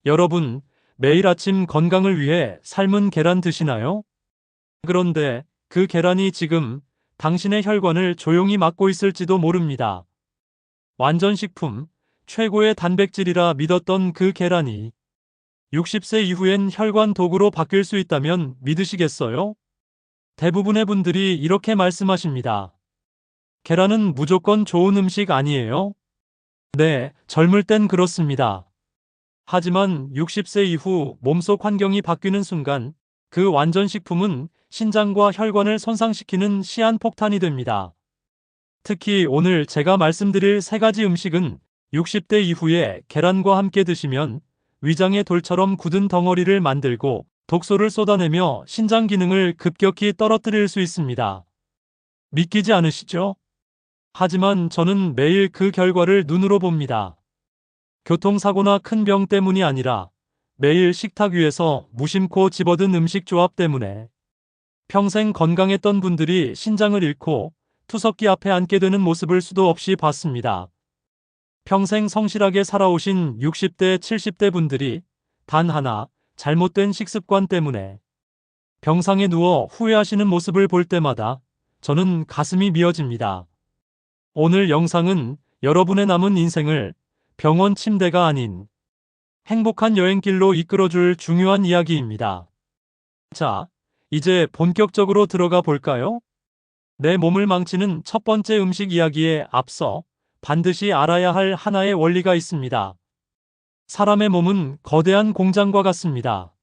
여러분, 매일 아침 건강을 위해 삶은 계란 드시나요? 그런데 그 계란이 지금 당신의 혈관을 조용히 막고 있을지도 모릅니다. 완전식품, 최고의 단백질이라 믿었던 그 계란이 60세 이후엔 혈관 도구로 바뀔 수 있다면 믿으시겠어요? 대부분의 분들이 이렇게 말씀하십니다. 계란은 무조건 좋은 음식 아니에요? 네, 젊을 땐 그렇습니다. 하지만 60세 이후 몸속 환경이 바뀌는 순간 그 완전식품은 신장과 혈관을 손상시키는 시한폭탄이 됩니다. 특히 오늘 제가 말씀드릴 세 가지 음식은 60대 이후에 계란과 함께 드시면 위장의 돌처럼 굳은 덩어리를 만들고 독소를 쏟아내며 신장 기능을 급격히 떨어뜨릴 수 있습니다. 믿기지 않으시죠? 하지만 저는 매일 그 결과를 눈으로 봅니다. 교통사고나 큰 병 때문이 아니라 매일 식탁 위에서 무심코 집어든 음식 조합 때문에 평생 건강했던 분들이 신장을 잃고 투석기 앞에 앉게 되는 모습을 수도 없이 봤습니다. 평생 성실하게 살아오신 60대, 70대 분들이 단 하나 잘못된 식습관 때문에 병상에 누워 후회하시는 모습을 볼 때마다 저는 가슴이 미어집니다. 오늘 영상은 여러분의 남은 인생을 병원 침대가 아닌 행복한 여행길로 이끌어줄 중요한 이야기입니다. 자, 이제 본격적으로 들어가 볼까요? 내 몸을 망치는 첫 번째 음식 이야기에 앞서 반드시 알아야 할 하나의 원리가 있습니다. 사람의 몸은 거대한 공장과 같습니다.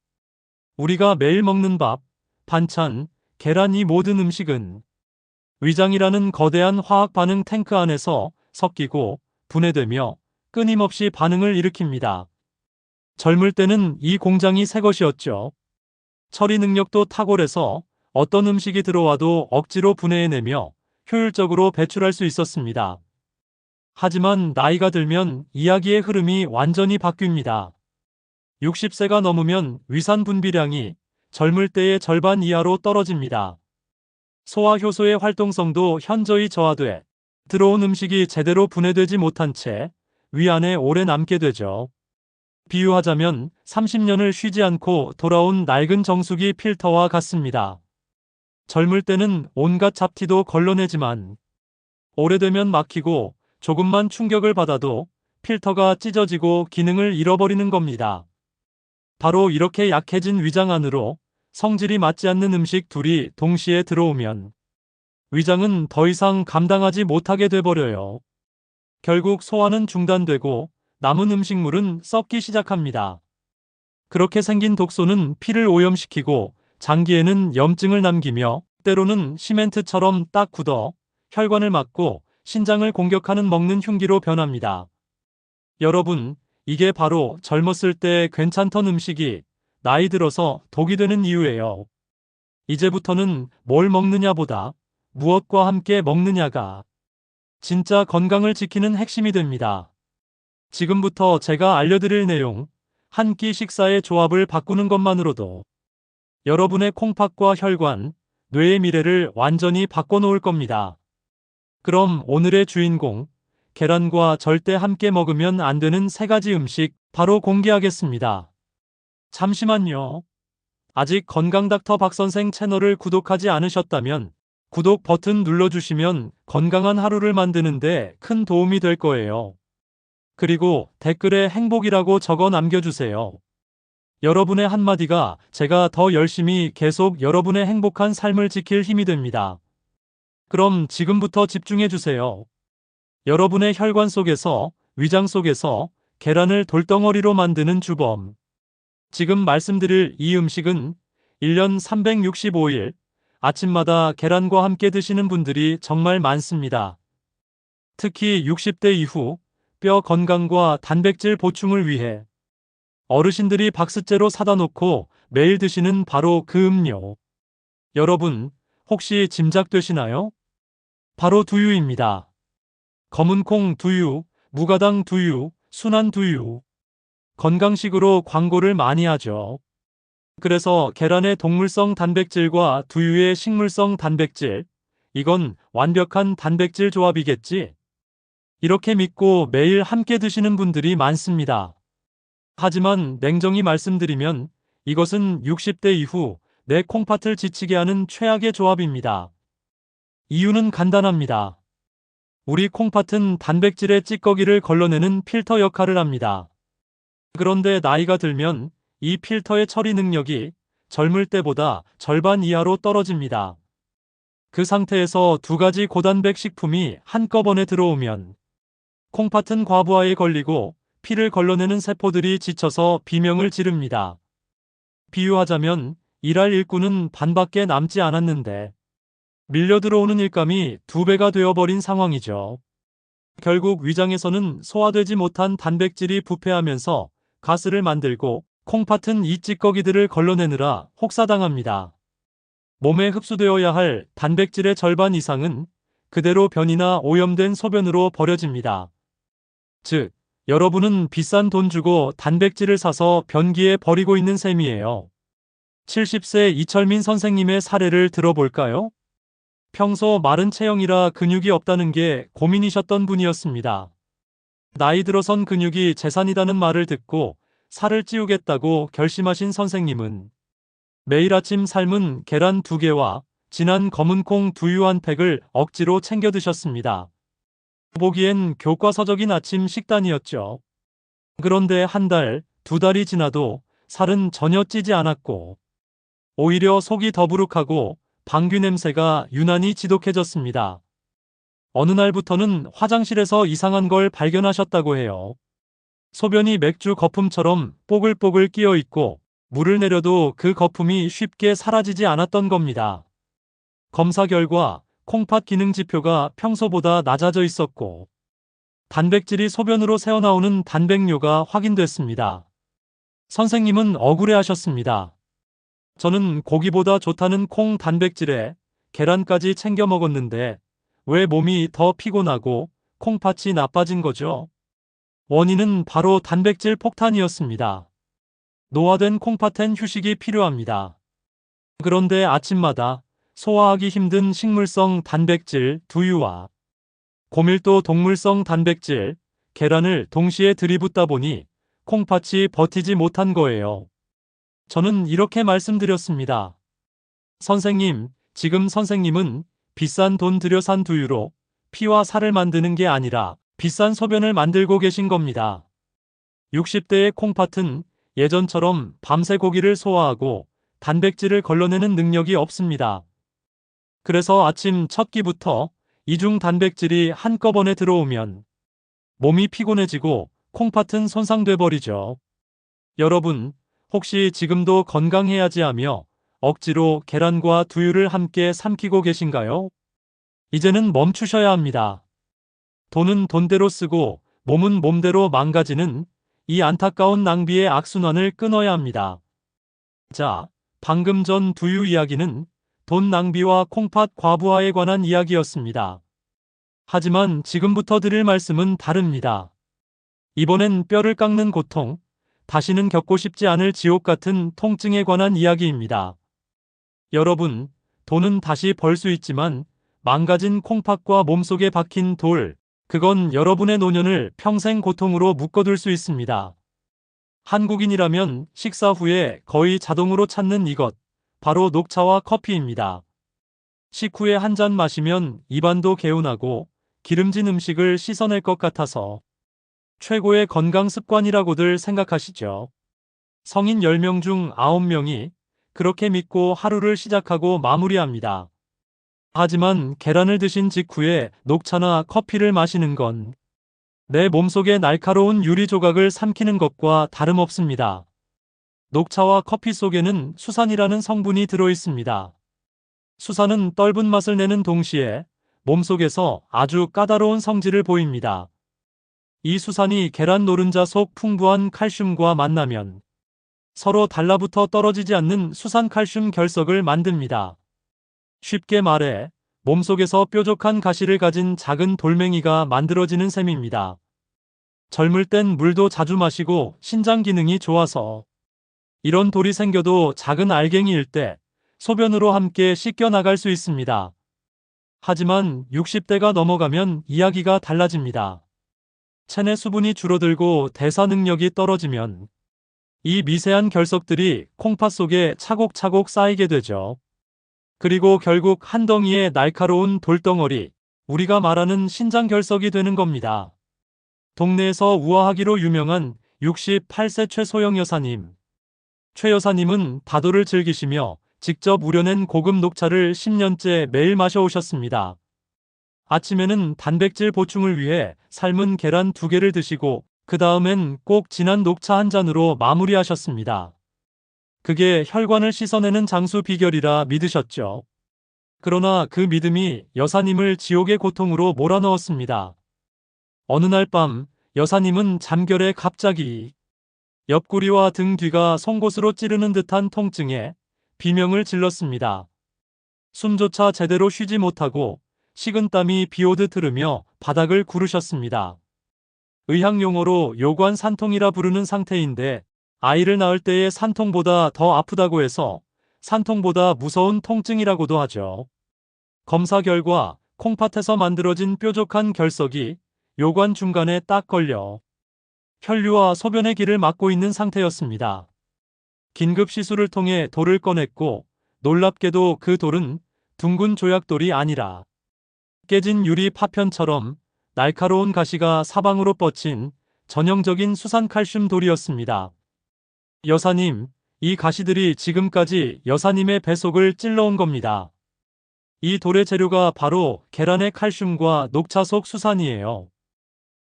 우리가 매일 먹는 밥, 반찬, 계란 이 모든 음식은 위장이라는 거대한 화학 반응 탱크 안에서 섞이고 분해되며 끊임없이 반응을 일으킵니다. 젊을 때는 이 공장이 새 것이었죠. 처리 능력도 탁월해서 어떤 음식이 들어와도 억지로 분해해내며 효율적으로 배출할 수 있었습니다. 하지만 나이가 들면 이야기의 흐름이 완전히 바뀝니다. 60세가 넘으면 위산 분비량이 젊을 때의 절반 이하로 떨어집니다. 소화 효소의 활동성도 현저히 저하돼 들어온 음식이 제대로 분해되지 못한 채 위 안에 오래 남게 되죠. 비유하자면 30년을 쉬지 않고 돌아온 낡은 정수기 필터와 같습니다. 젊을 때는 온갖 잡티도 걸러내지만 오래되면 막히고 조금만 충격을 받아도 필터가 찢어지고 기능을 잃어버리는 겁니다. 바로 이렇게 약해진 위장 안으로 성질이 맞지 않는 음식 둘이 동시에 들어오면 위장은 더 이상 감당하지 못하게 돼버려요. 결국 소화는 중단되고 남은 음식물은 썩기 시작합니다. 그렇게 생긴 독소는 피를 오염시키고 장기에는 염증을 남기며 때로는 시멘트처럼 딱 굳어 혈관을 막고 신장을 공격하는 먹는 흉기로 변합니다. 여러분, 이게 바로 젊었을 때 괜찮던 음식이 나이 들어서 독이 되는 이유예요. 이제부터는 뭘 먹느냐보다 무엇과 함께 먹느냐가 진짜 건강을 지키는 핵심이 됩니다. 지금부터 제가 알려드릴 내용, 한 끼 식사의 조합을 바꾸는 것만으로도 여러분의 콩팥과 혈관, 뇌의 미래를 완전히 바꿔놓을 겁니다. 그럼 오늘의 주인공, 계란과 절대 함께 먹으면 안 되는 세 가지 음식 바로 공개하겠습니다. 잠시만요. 아직 건강닥터 박선생 채널을 구독하지 않으셨다면 구독 버튼 눌러주시면 건강한 하루를 만드는데 큰 도움이 될 거예요. 그리고 댓글에 행복이라고 적어 남겨주세요. 여러분의 한마디가 제가 더 열심히 계속 여러분의 행복한 삶을 지킬 힘이 됩니다. 그럼 지금부터 집중해주세요. 여러분의 혈관 속에서, 위장 속에서 계란을 돌덩어리로 만드는 주범. 지금 말씀드릴 이 음식은 1년 365일 아침마다 계란과 함께 드시는 분들이 정말 많습니다. 특히 60대 이후 뼈 건강과 단백질 보충을 위해 어르신들이 박스째로 사다 놓고 매일 드시는 바로 그 음료. 여러분, 혹시 짐작되시나요? 바로 두유입니다. 검은콩 두유, 무가당 두유, 순한 두유. 건강식으로 광고를 많이 하죠. 그래서 계란의 동물성 단백질과 두유의 식물성 단백질, 이건 완벽한 단백질 조합이겠지? 이렇게 믿고 매일 함께 드시는 분들이 많습니다. 하지만 냉정히 말씀드리면 이것은 60대 이후 내 콩팥을 지치게 하는 최악의 조합입니다. 이유는 간단합니다. 우리 콩팥은 단백질의 찌꺼기를 걸러내는 필터 역할을 합니다. 그런데 나이가 들면 이 필터의 처리 능력이 젊을 때보다 절반 이하로 떨어집니다. 그 상태에서 두 가지 고단백 식품이 한꺼번에 들어오면 콩팥은 과부하에 걸리고 피를 걸러내는 세포들이 지쳐서 비명을 지릅니다. 비유하자면 일할 일꾼은 반밖에 남지 않았는데 밀려 들어오는 일감이 2배가 되어버린 상황이죠. 결국 위장에서는 소화되지 못한 단백질이 부패하면서 가스를 만들고 콩팥은 이 찌꺼기들을 걸러내느라 혹사당합니다. 몸에 흡수되어야 할 단백질의 절반 이상은 그대로 변이나 오염된 소변으로 버려집니다. 즉, 여러분은 비싼 돈 주고 단백질을 사서 변기에 버리고 있는 셈이에요. 70세 이철민 선생님의 사례를 들어볼까요? 평소 마른 체형이라 근육이 없다는 게 고민이셨던 분이었습니다. 나이 들어선 근육이 재산이라는 말을 듣고 살을 찌우겠다고 결심하신 선생님은 매일 아침 삶은 계란 2개와 진한 검은콩 두유 1팩을 억지로 챙겨 드셨습니다. 보기엔 교과서적인 아침 식단이었죠. 그런데 한 달, 2달이 지나도 살은 전혀 찌지 않았고 오히려 속이 더부룩하고 방귀 냄새가 유난히 지독해졌습니다. 어느 날부터는 화장실에서 이상한 걸 발견하셨다고 해요. 소변이 맥주 거품처럼 뽀글뽀글 끼어 있고 물을 내려도 그 거품이 쉽게 사라지지 않았던 겁니다. 검사 결과 콩팥 기능 지표가 평소보다 낮아져 있었고 단백질이 소변으로 새어나오는 단백뇨가 확인됐습니다. 선생님은 억울해하셨습니다. 저는 고기보다 좋다는 콩 단백질에 계란까지 챙겨 먹었는데 왜 몸이 더 피곤하고 콩팥이 나빠진 거죠? 원인은 바로 단백질 폭탄이었습니다. 노화된 콩팥엔 휴식이 필요합니다. 그런데 아침마다 소화하기 힘든 식물성 단백질 두유와 고밀도 동물성 단백질 계란을 동시에 들이붓다 보니 콩팥이 버티지 못한 거예요. 저는 이렇게 말씀드렸습니다. 선생님, 지금 선생님은 비싼 돈 들여 산 두유로 피와 살을 만드는 게 아니라 비싼 소변을 만들고 계신 겁니다. 60대의 콩팥은 예전처럼 밤새 고기를 소화하고 단백질을 걸러내는 능력이 없습니다. 그래서 아침 첫 끼부터 이중 단백질이 한꺼번에 들어오면 몸이 피곤해지고 콩팥은 손상돼 버리죠. 여러분, 혹시 지금도 건강해야지 하며 억지로 계란과 두유를 함께 삼키고 계신가요? 이제는 멈추셔야 합니다. 돈은 돈대로 쓰고 몸은 몸대로 망가지는 이 안타까운 낭비의 악순환을 끊어야 합니다. 자, 방금 전 두유 이야기는 돈 낭비와 콩팥 과부하에 관한 이야기였습니다. 하지만 지금부터 드릴 말씀은 다릅니다. 이번엔 뼈를 깎는 고통, 다시는 겪고 싶지 않을 지옥 같은 통증에 관한 이야기입니다. 여러분, 돈은 다시 벌 수 있지만 망가진 콩팥과 몸속에 박힌 돌, 그건 여러분의 노년을 평생 고통으로 묶어둘 수 있습니다. 한국인이라면 식사 후에 거의 자동으로 찾는 이것, 바로 녹차와 커피입니다. 식후에 한 잔 마시면 입안도 개운하고 기름진 음식을 씻어낼 것 같아서 최고의 건강 습관이라고들 생각하시죠. 성인 10명 중 9명이 그렇게 믿고 하루를 시작하고 마무리합니다. 하지만 계란을 드신 직후에 녹차나 커피를 마시는 건 내 몸속의 날카로운 유리 조각을 삼키는 것과 다름없습니다. 녹차와 커피 속에는 수산이라는 성분이 들어있습니다. 수산은 떫은 맛을 내는 동시에 몸속에서 아주 까다로운 성질을 보입니다. 이 수산이 계란 노른자 속 풍부한 칼슘과 만나면 서로 달라붙어 떨어지지 않는 수산칼슘 결석을 만듭니다. 쉽게 말해 몸속에서 뾰족한 가시를 가진 작은 돌멩이가 만들어지는 셈입니다. 젊을 땐 물도 자주 마시고 신장 기능이 좋아서 이런 돌이 생겨도 작은 알갱이일 때 소변으로 함께 씻겨 나갈 수 있습니다. 하지만 60대가 넘어가면 이야기가 달라집니다. 체내 수분이 줄어들고 대사 능력이 떨어지면 이 미세한 결석들이 콩팥 속에 차곡차곡 쌓이게 되죠. 그리고 결국 한 덩이의 날카로운 돌덩어리, 우리가 말하는 신장결석이 되는 겁니다. 동네에서 우아하기로 유명한 68세 최소영 여사님. 최 여사님은 다도를 즐기시며 직접 우려낸 고급 녹차를 10년째 매일 마셔오셨습니다. 아침에는 단백질 보충을 위해 삶은 계란 2개를 드시고 그 다음엔 꼭 진한 녹차 한 잔으로 마무리하셨습니다. 그게 혈관을 씻어내는 장수 비결이라 믿으셨죠. 그러나 그 믿음이 여사님을 지옥의 고통으로 몰아넣었습니다. 어느 날 밤 여사님은 잠결에 갑자기 옆구리와 등 뒤가 송곳으로 찌르는 듯한 통증에 비명을 질렀습니다. 숨조차 제대로 쉬지 못하고 식은땀이 비오듯 흐르며 바닥을 구르셨습니다. 의학 용어로 요관 산통이라 부르는 상태인데 아이를 낳을 때의 산통보다 더 아프다고 해서 산통보다 무서운 통증이라고도 하죠. 검사 결과 콩팥에서 만들어진 뾰족한 결석이 요관 중간에 딱 걸려 혈류와 소변의 길을 막고 있는 상태였습니다. 긴급 시술을 통해 돌을 꺼냈고 놀랍게도 그 돌은 둥근 조약돌이 아니라 깨진 유리 파편처럼 날카로운 가시가 사방으로 뻗친 전형적인 수산칼슘 돌이었습니다. 여사님, 이 가시들이 지금까지 여사님의 뱃속을 찔러온 겁니다. 이 돌의 재료가 바로 계란의 칼슘과 녹차 속 수산이에요.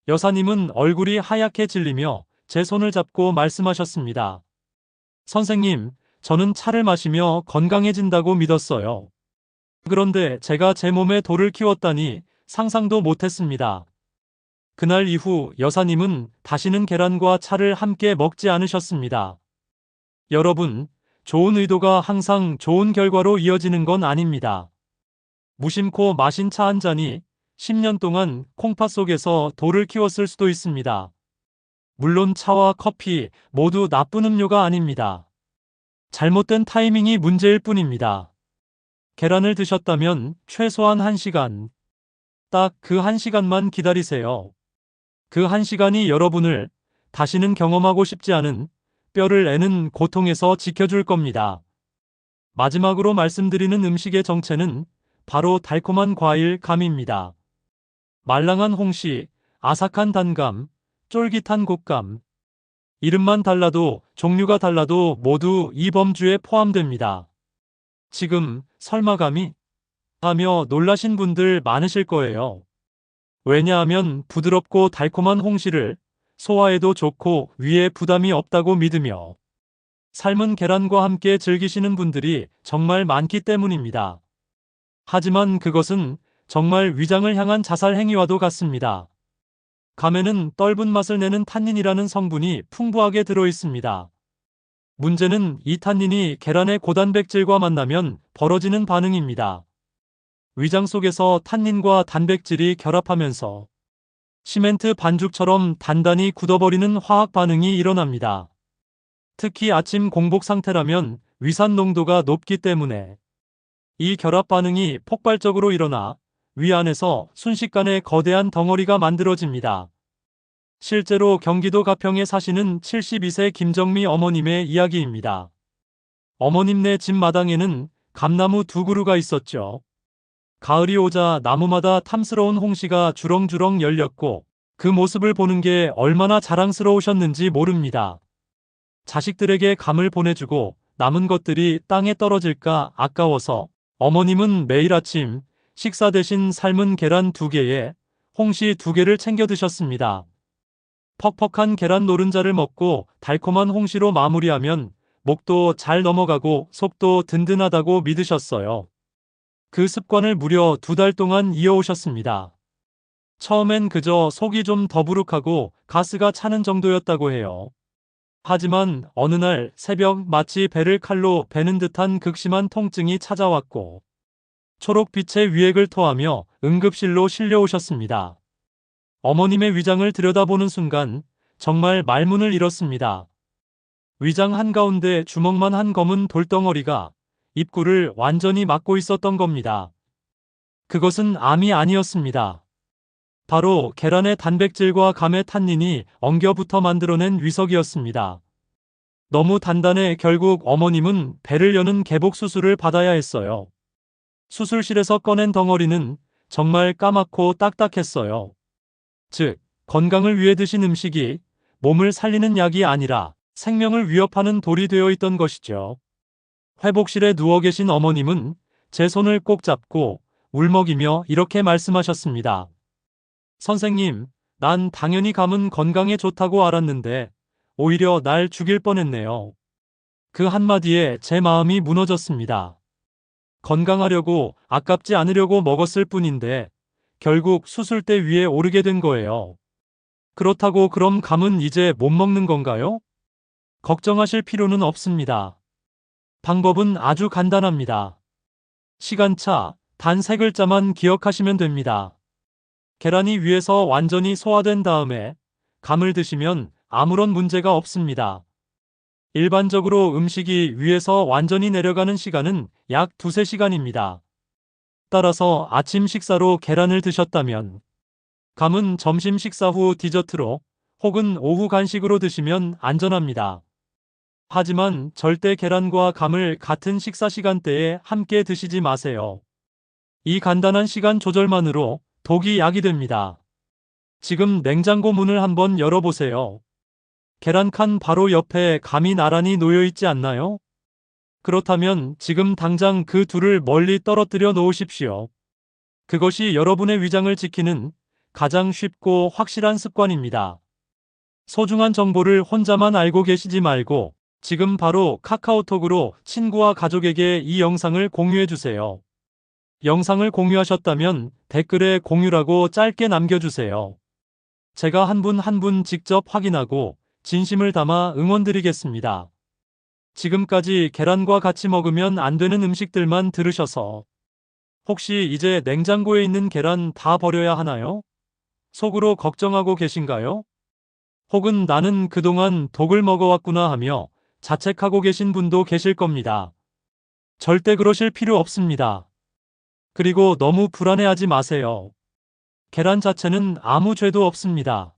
여사님은 얼굴이 하얗게 질리며 제 손을 잡고 말씀하셨습니다. 선생님, 저는 차를 마시며 건강해진다고 믿었어요. 그런데 제가 제 몸에 돌을 키웠다니 상상도 못했습니다. 그날 이후 여사님은 다시는 계란과 차를 함께 먹지 않으셨습니다. 여러분, 좋은 의도가 항상 좋은 결과로 이어지는 건 아닙니다. 무심코 마신 차 한 잔이 10년 동안 콩팥 속에서 돌을 키웠을 수도 있습니다. 물론 차와 커피 모두 나쁜 음료가 아닙니다. 잘못된 타이밍이 문제일 뿐입니다. 계란을 드셨다면 최소한 1시간, 딱 그 1시간만 기다리세요. 그 1시간이 여러분을 다시는 경험하고 싶지 않은 뼈를 애는 고통에서 지켜줄 겁니다. 마지막으로 말씀드리는 음식의 정체는 바로 달콤한 과일 감입니다. 말랑한 홍시, 아삭한 단감, 쫄깃한 곶감. 이름만 달라도 종류가 달라도 모두 이 범주에 포함됩니다. 지금 설마 감이? 하며 놀라신 분들 많으실 거예요. 왜냐하면 부드럽고 달콤한 홍시를 소화에도 좋고 위에 부담이 없다고 믿으며 삶은 계란과 함께 즐기시는 분들이 정말 많기 때문입니다. 하지만 그것은 정말 위장을 향한 자살 행위와도 같습니다. 감에는 떫은 맛을 내는 탄닌이라는 성분이 풍부하게 들어 있습니다. 문제는 이 탄닌이 계란의 고단백질과 만나면 벌어지는 반응입니다. 위장 속에서 탄닌과 단백질이 결합하면서 시멘트 반죽처럼 단단히 굳어버리는 화학 반응이 일어납니다. 특히 아침 공복 상태라면 위산 농도가 높기 때문에 이 결합 반응이 폭발적으로 일어나 위 안에서 순식간에 거대한 덩어리가 만들어집니다. 실제로 경기도 가평에 사시는 72세 김정미 어머님의 이야기입니다. 어머님네 집 마당에는 감나무 2그루가 있었죠. 가을이 오자 나무마다 탐스러운 홍시가 주렁주렁 열렸고 그 모습을 보는 게 얼마나 자랑스러우셨는지 모릅니다. 자식들에게 감을 보내주고 남은 것들이 땅에 떨어질까 아까워서 어머님은 매일 아침 식사 대신 삶은 계란 2개에 홍시 2개를 챙겨 드셨습니다. 퍽퍽한 계란 노른자를 먹고 달콤한 홍시로 마무리하면 목도 잘 넘어가고 속도 든든하다고 믿으셨어요. 그 습관을 무려 2달 동안 이어오셨습니다. 처음엔 그저 속이 좀 더부룩하고 가스가 차는 정도였다고 해요. 하지만 어느 날 새벽 마치 배를 칼로 베는 듯한 극심한 통증이 찾아왔고 초록빛의 위액을 토하며 응급실로 실려오셨습니다. 어머님의 위장을 들여다보는 순간 정말 말문을 잃었습니다. 위장 한가운데 주먹만 한 검은 돌덩어리가 입구를 완전히 막고 있었던 겁니다. 그것은 암이 아니었습니다. 바로 계란의 단백질과 감의 탄닌이 엉겨붙어 만들어낸 위석이었습니다. 너무 단단해 결국 어머님은 배를 여는 개복 수술을 받아야 했어요. 수술실에서 꺼낸 덩어리는 정말 까맣고 딱딱했어요. 즉, 건강을 위해 드신 음식이 몸을 살리는 약이 아니라 생명을 위협하는 돌이 되어 있던 것이죠. 회복실에 누워 계신 어머님은 제 손을 꼭 잡고 울먹이며 이렇게 말씀하셨습니다. 선생님, 난 당연히 감은 건강에 좋다고 알았는데 오히려 날 죽일 뻔했네요. 그 한마디에 제 마음이 무너졌습니다. 건강하려고 아깝지 않으려고 먹었을 뿐인데 결국 수술대 위에 오르게 된 거예요. 그렇다고 그럼 감은 이제 못 먹는 건가요? 걱정하실 필요는 없습니다. 방법은 아주 간단합니다. 시간차, 단 3글자만 기억하시면 됩니다. 계란이 위에서 완전히 소화된 다음에 감을 드시면 아무런 문제가 없습니다. 일반적으로 음식이 위에서 완전히 내려가는 시간은 약 2~3시간입니다. 따라서 아침 식사로 계란을 드셨다면 감은 점심 식사 후 디저트로 혹은 오후 간식으로 드시면 안전합니다. 하지만 절대 계란과 감을 같은 식사 시간대에 함께 드시지 마세요. 이 간단한 시간 조절만으로 독이 약이 됩니다. 지금 냉장고 문을 한번 열어보세요. 계란 칸 바로 옆에 감이 나란히 놓여 있지 않나요? 그렇다면 지금 당장 그 둘을 멀리 떨어뜨려 놓으십시오. 그것이 여러분의 위장을 지키는 가장 쉽고 확실한 습관입니다. 소중한 정보를 혼자만 알고 계시지 말고 지금 바로 카카오톡으로 친구와 가족에게 이 영상을 공유해주세요. 영상을 공유하셨다면 댓글에 공유라고 짧게 남겨주세요. 제가 한 분 한 분 직접 확인하고 진심을 담아 응원드리겠습니다. 지금까지 계란과 같이 먹으면 안 되는 음식들만 들으셔서 혹시 이제 냉장고에 있는 계란 다 버려야 하나요? 속으로 걱정하고 계신가요? 혹은 나는 그동안 독을 먹어왔구나 하며 자책하고 계신 분도 계실 겁니다. 절대 그러실 필요 없습니다. 그리고 너무 불안해하지 마세요. 계란 자체는 아무 죄도 없습니다.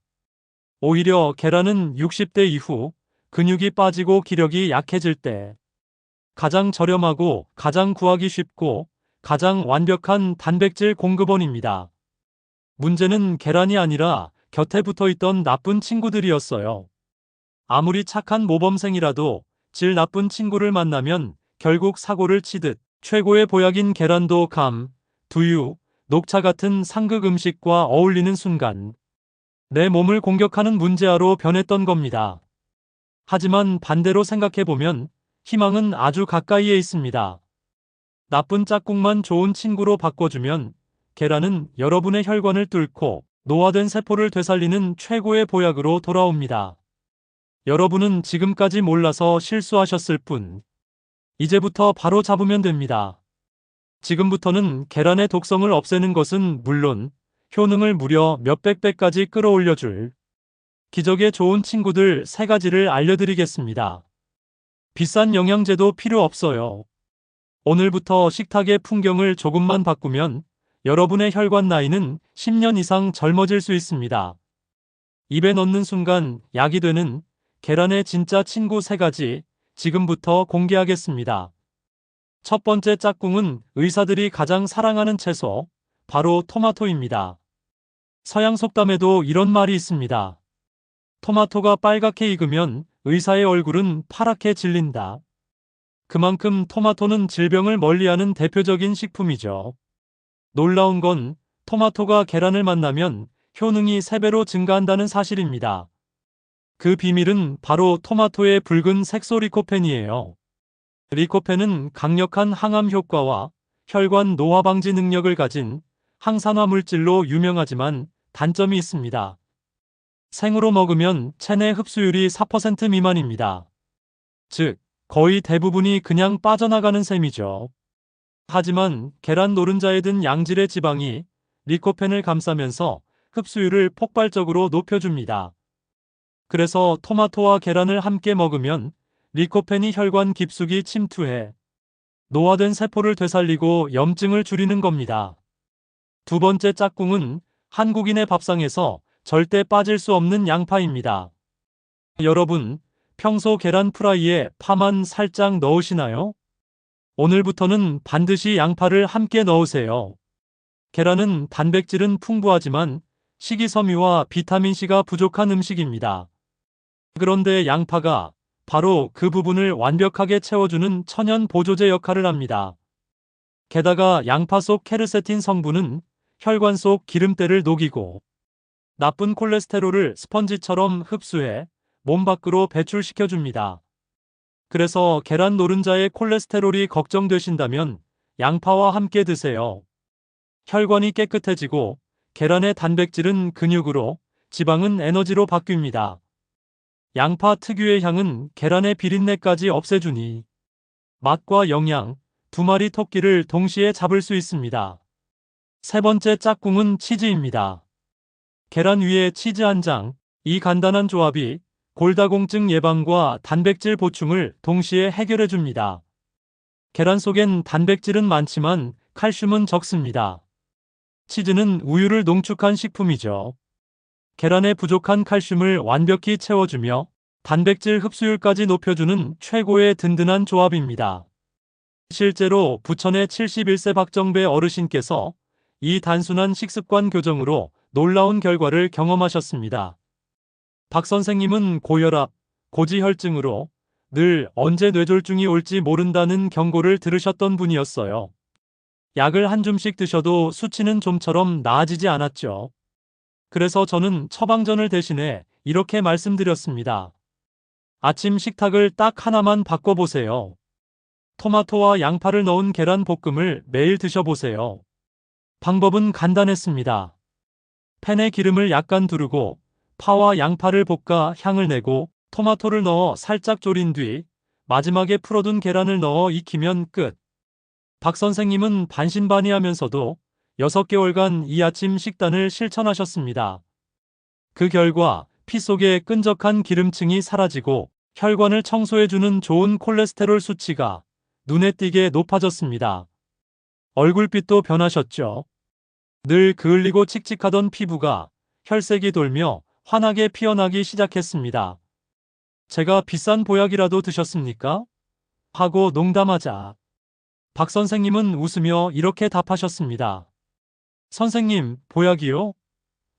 오히려 계란은 60대 이후 근육이 빠지고 기력이 약해질 때 가장 저렴하고 가장 구하기 쉽고 가장 완벽한 단백질 공급원입니다. 문제는 계란이 아니라 곁에 붙어 있던 나쁜 친구들이었어요. 아무리 착한 모범생이라도 질 나쁜 친구를 만나면 결국 사고를 치듯 최고의 보약인 계란도 감, 두유, 녹차 같은 상극 음식과 어울리는 순간 내 몸을 공격하는 문제아로 변했던 겁니다. 하지만 반대로 생각해보면 희망은 아주 가까이에 있습니다. 나쁜 짝꿍만 좋은 친구로 바꿔주면 계란은 여러분의 혈관을 뚫고 노화된 세포를 되살리는 최고의 보약으로 돌아옵니다. 여러분은 지금까지 몰라서 실수하셨을 뿐, 이제부터 바로 잡으면 됩니다. 지금부터는 계란의 독성을 없애는 것은 물론 효능을 무려 몇백 배까지 끌어올려줄 기적의 좋은 친구들 3가지를 알려드리겠습니다. 비싼 영양제도 필요 없어요. 오늘부터 식탁의 풍경을 조금만 바꾸면 여러분의 혈관 나이는 10년 이상 젊어질 수 있습니다. 입에 넣는 순간 약이 되는 계란의 진짜 친구 3가지 지금부터 공개하겠습니다. 첫 번째 짝꿍은 의사들이 가장 사랑하는 채소, 바로 토마토입니다. 서양 속담에도 이런 말이 있습니다. 토마토가 빨갛게 익으면 의사의 얼굴은 파랗게 질린다. 그만큼 토마토는 질병을 멀리하는 대표적인 식품이죠. 놀라운 건 토마토가 계란을 만나면 효능이 3배로 증가한다는 사실입니다. 그 비밀은 바로 토마토의 붉은 색소 리코펜이에요. 리코펜은 강력한 항암 효과와 혈관 노화 방지 능력을 가진 항산화 물질로 유명하지만 단점이 있습니다. 생으로 먹으면 체내 흡수율이 4% 미만입니다. 즉, 거의 대부분이 그냥 빠져나가는 셈이죠. 하지만 계란 노른자에 든 양질의 지방이 리코펜을 감싸면서 흡수율을 폭발적으로 높여줍니다. 그래서 토마토와 계란을 함께 먹으면 리코펜이 혈관 깊숙이 침투해 노화된 세포를 되살리고 염증을 줄이는 겁니다. 두 번째 짝꿍은 한국인의 밥상에서 절대 빠질 수 없는 양파입니다. 여러분, 평소 계란 프라이에 파만 살짝 넣으시나요? 오늘부터는 반드시 양파를 함께 넣으세요. 계란은 단백질은 풍부하지만 식이섬유와 비타민C가 부족한 음식입니다. 그런데 양파가 바로 그 부분을 완벽하게 채워주는 천연 보조제 역할을 합니다. 게다가 양파 속 케르세틴 성분은 혈관 속 기름때를 녹이고 나쁜 콜레스테롤을 스펀지처럼 흡수해 몸 밖으로 배출시켜줍니다. 그래서 계란 노른자의 콜레스테롤이 걱정되신다면 양파와 함께 드세요. 혈관이 깨끗해지고 계란의 단백질은 근육으로, 지방은 에너지로 바뀝니다. 양파 특유의 향은 계란의 비린내까지 없애주니 맛과 영양, 두 마리 토끼를 동시에 잡을 수 있습니다. 세 번째 짝꿍은 치즈입니다. 계란 위에 치즈 한 장, 이 간단한 조합이 골다공증 예방과 단백질 보충을 동시에 해결해 줍니다. 계란 속엔 단백질은 많지만 칼슘은 적습니다. 치즈는 우유를 농축한 식품이죠. 계란에 부족한 칼슘을 완벽히 채워주며 단백질 흡수율까지 높여주는 최고의 든든한 조합입니다. 실제로 부천의 71세 박정배 어르신께서 이 단순한 식습관 교정으로 놀라운 결과를 경험하셨습니다. 박 선생님은 고혈압, 고지혈증으로 늘 언제 뇌졸중이 올지 모른다는 경고를 들으셨던 분이었어요. 약을 한 줌씩 드셔도 수치는 좀처럼 나아지지 않았죠. 그래서 저는 처방전을 대신해 이렇게 말씀드렸습니다. 아침 식탁을 딱 하나만 바꿔보세요. 토마토와 양파를 넣은 계란 볶음을 매일 드셔보세요. 방법은 간단했습니다. 팬에 기름을 약간 두르고 파와 양파를 볶아 향을 내고 토마토를 넣어 살짝 졸인 뒤 마지막에 풀어둔 계란을 넣어 익히면 끝. 박 선생님은 반신반의하면서도 6개월간 이 아침 식단을 실천하셨습니다. 그 결과 피 속의 끈적한 기름층이 사라지고 혈관을 청소해주는 좋은 콜레스테롤 수치가 눈에 띄게 높아졌습니다. 얼굴빛도 변하셨죠. 늘 그을리고 칙칙하던 피부가 혈색이 돌며 환하게 피어나기 시작했습니다. 제가 비싼 보약이라도 드셨습니까? 하고 농담하자 박 선생님은 웃으며 이렇게 답하셨습니다. 선생님, 보약이요?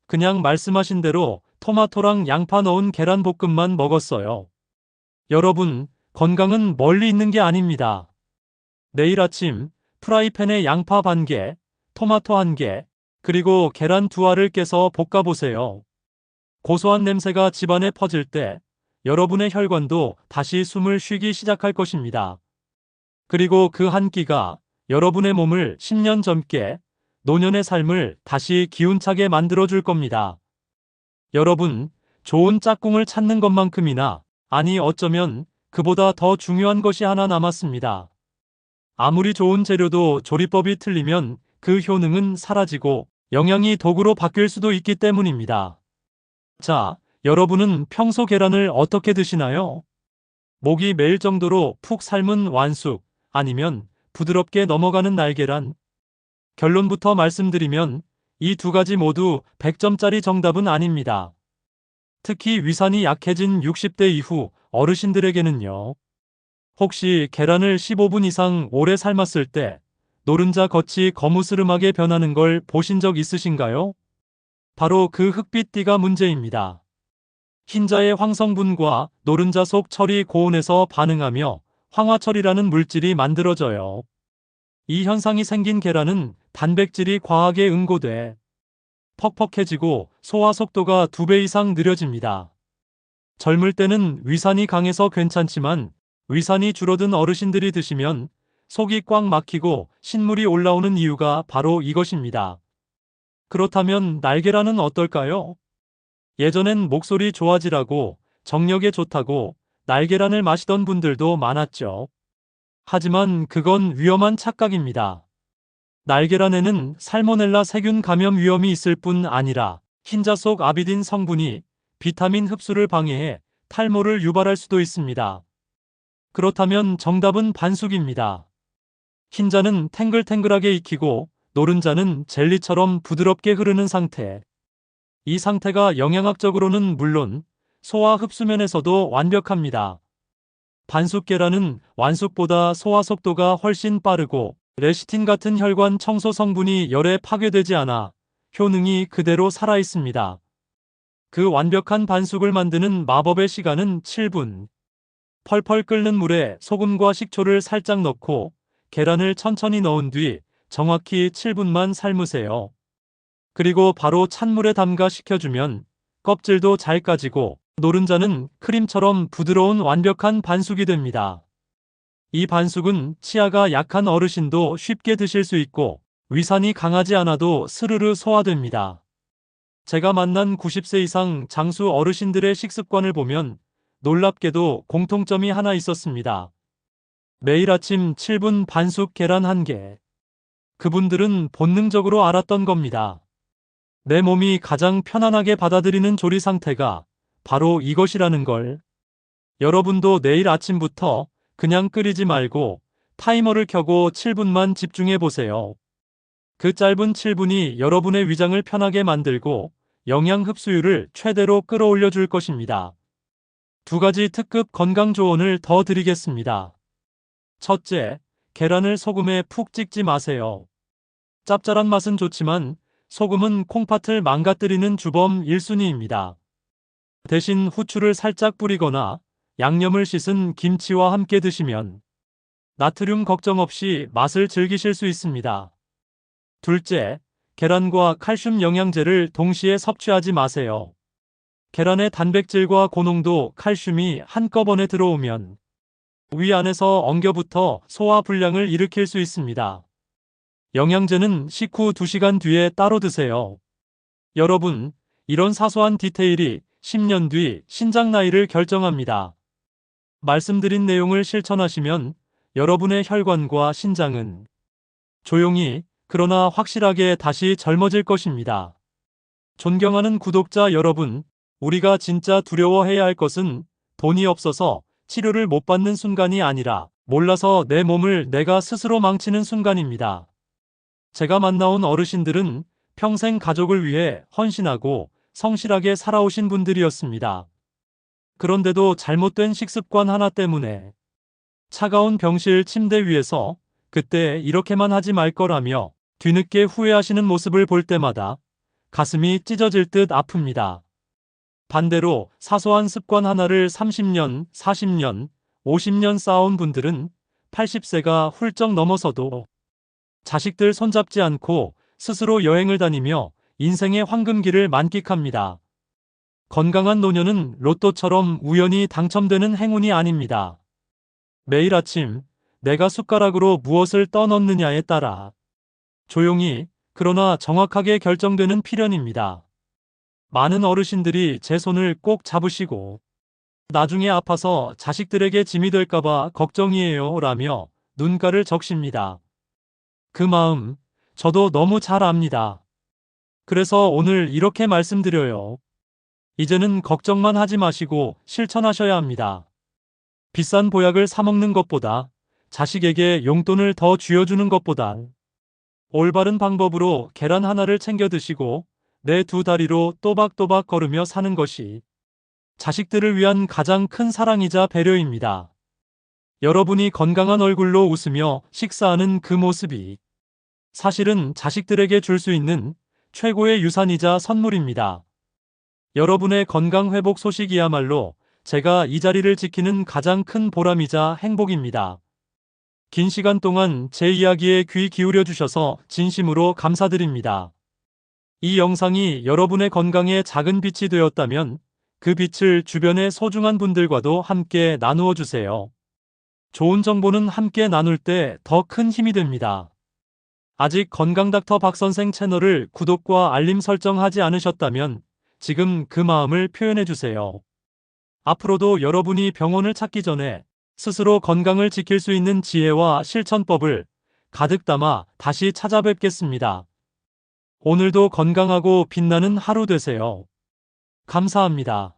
그냥 말씀하신 대로 토마토랑 양파 넣은 계란볶음만 먹었어요. 여러분, 건강은 멀리 있는 게 아닙니다. 내일 아침 프라이팬에 양파 반 개, 토마토 한 개, 그리고 계란 2알을 깨서 볶아보세요. 고소한 냄새가 집안에 퍼질 때 여러분의 혈관도 다시 숨을 쉬기 시작할 것입니다. 그리고 그 한 끼가 여러분의 몸을 10년 젊게, 노년의 삶을 다시 기운차게 만들어줄 겁니다. 여러분, 좋은 짝꿍을 찾는 것만큼이나, 아니 어쩌면 그보다 더 중요한 것이 하나 남았습니다. 아무리 좋은 재료도 조리법이 틀리면 그 효능은 사라지고 영양이 독으로 바뀔 수도 있기 때문입니다. 자, 여러분은 평소 계란을 어떻게 드시나요? 목이 메일 정도로 푹 삶은 완숙, 아니면 부드럽게 넘어가는 날계란? 결론부터 말씀드리면 이 두 가지 모두 100점짜리 정답은 아닙니다. 특히 위산이 약해진 60대 이후 어르신들에게는요. 혹시 계란을 15분 이상 오래 삶았을 때 노른자 겉이 거무스름하게 변하는 걸 보신 적 있으신가요? 바로 그 흑빛 띠가 문제입니다. 흰자의 황성분과 노른자 속 철이 고온에서 반응하며 황화철이라는 물질이 만들어져요. 이 현상이 생긴 계란은 단백질이 과하게 응고돼 퍽퍽해지고 소화 속도가 2배 이상 느려집니다. 젊을 때는 위산이 강해서 괜찮지만 위산이 줄어든 어르신들이 드시면 속이 꽉 막히고 신물이 올라오는 이유가 바로 이것입니다. 그렇다면 날계란은 어떨까요? 예전엔 목소리 좋아지라고 정력에 좋다고 날계란을 마시던 분들도 많았죠. 하지만 그건 위험한 착각입니다. 날계란에는 살모넬라 세균 감염 위험이 있을 뿐 아니라 흰자 속 아비딘 성분이 비타민 흡수를 방해해 탈모를 유발할 수도 있습니다. 그렇다면 정답은 반숙입니다. 흰자는 탱글탱글하게 익히고 노른자는 젤리처럼 부드럽게 흐르는 상태. 이 상태가 영양학적으로는 물론 소화 흡수면에서도 완벽합니다. 반숙 계란은 완숙보다 소화 속도가 훨씬 빠르고 레시틴 같은 혈관 청소 성분이 열에 파괴되지 않아 효능이 그대로 살아 있습니다. 그 완벽한 반숙을 만드는 마법의 시간은 7분. 펄펄 끓는 물에 소금과 식초를 살짝 넣고 계란을 천천히 넣은 뒤 정확히 7분만 삶으세요. 그리고 바로 찬물에 담가 식혀주면 껍질도 잘 까지고 노른자는 크림처럼 부드러운 완벽한 반숙이 됩니다. 이 반숙은 치아가 약한 어르신도 쉽게 드실 수 있고 위산이 강하지 않아도 스르르 소화됩니다. 제가 만난 90세 이상 장수 어르신들의 식습관을 보면 놀랍게도 공통점이 하나 있었습니다. 매일 아침 7분 반숙 계란 1개. 그분들은 본능적으로 알았던 겁니다. 내 몸이 가장 편안하게 받아들이는 조리 상태가 바로 이것이라는 걸. 여러분도 내일 아침부터 그냥 끓이지 말고 타이머를 켜고 7분만 집중해 보세요. 그 짧은 7분이 여러분의 위장을 편하게 만들고 영양 흡수율을 최대로 끌어올려 줄 것입니다. 2가지 특급 건강 조언을 더 드리겠습니다. 첫째, 계란을 소금에 푹 찍지 마세요. 짭짤한 맛은 좋지만 소금은 콩팥을 망가뜨리는 주범 1순위입니다. 대신 후추를 살짝 뿌리거나 양념을 씻은 김치와 함께 드시면 나트륨 걱정 없이 맛을 즐기실 수 있습니다. 둘째, 계란과 칼슘 영양제를 동시에 섭취하지 마세요. 계란의 단백질과 고농도 칼슘이 한꺼번에 들어오면 위 안에서 엉겨붙어 소화 불량을 일으킬 수 있습니다. 영양제는 식후 2시간 뒤에 따로 드세요. 여러분, 이런 사소한 디테일이 10년 뒤 신장 나이를 결정합니다. 말씀드린 내용을 실천하시면 여러분의 혈관과 신장은 조용히 그러나 확실하게 다시 젊어질 것입니다. 존경하는 구독자 여러분, 우리가 진짜 두려워해야 할 것은 돈이 없어서 치료를 못 받는 순간이 아니라 몰라서 내 몸을 내가 스스로 망치는 순간입니다. 제가 만나온 어르신들은 평생 가족을 위해 헌신하고 성실하게 살아오신 분들이었습니다. 그런데도 잘못된 식습관 하나 때문에 차가운 병실 침대 위에서 그때 이렇게만 하지 말 거라며 뒤늦게 후회하시는 모습을 볼 때마다 가슴이 찢어질 듯 아픕니다. 반대로 사소한 습관 하나를 30년, 40년, 50년 쌓아온 분들은 80세가 훌쩍 넘어서도 자식들 손잡지 않고 스스로 여행을 다니며 인생의 황금기를 만끽합니다. 건강한 노년은 로또처럼 우연히 당첨되는 행운이 아닙니다. 매일 아침 내가 숟가락으로 무엇을 떠넣느냐에 따라 조용히 그러나 정확하게 결정되는 필연입니다. 많은 어르신들이 제 손을 꼭 잡으시고 나중에 아파서 자식들에게 짐이 될까봐 걱정이에요 라며 눈가를 적십니다. 그 마음 저도 너무 잘 압니다. 그래서 오늘 이렇게 말씀드려요. 이제는 걱정만 하지 마시고 실천하셔야 합니다. 비싼 보약을 사 먹는 것보다 자식에게 용돈을 더 쥐어주는 것보다 올바른 방법으로 계란 하나를 챙겨 드시고 내 2다리로 또박또박 걸으며 사는 것이 자식들을 위한 가장 큰 사랑이자 배려입니다. 여러분이 건강한 얼굴로 웃으며 식사하는 그 모습이 사실은 자식들에게 줄 수 있는 최고의 유산이자 선물입니다. 여러분의 건강 회복 소식이야말로 제가 이 자리를 지키는 가장 큰 보람이자 행복입니다. 긴 시간 동안 제 이야기에 귀 기울여 주셔서 진심으로 감사드립니다. 이 영상이 여러분의 건강에 작은 빛이 되었다면 그 빛을 주변의 소중한 분들과도 함께 나누어 주세요. 좋은 정보는 함께 나눌 때 더 큰 힘이 됩니다. 아직 건강닥터 박선생 채널을 구독과 알림 설정하지 않으셨다면 지금 그 마음을 표현해 주세요. 앞으로도 여러분이 병원을 찾기 전에 스스로 건강을 지킬 수 있는 지혜와 실천법을 가득 담아 다시 찾아뵙겠습니다. 오늘도 건강하고 빛나는 하루 되세요. 감사합니다.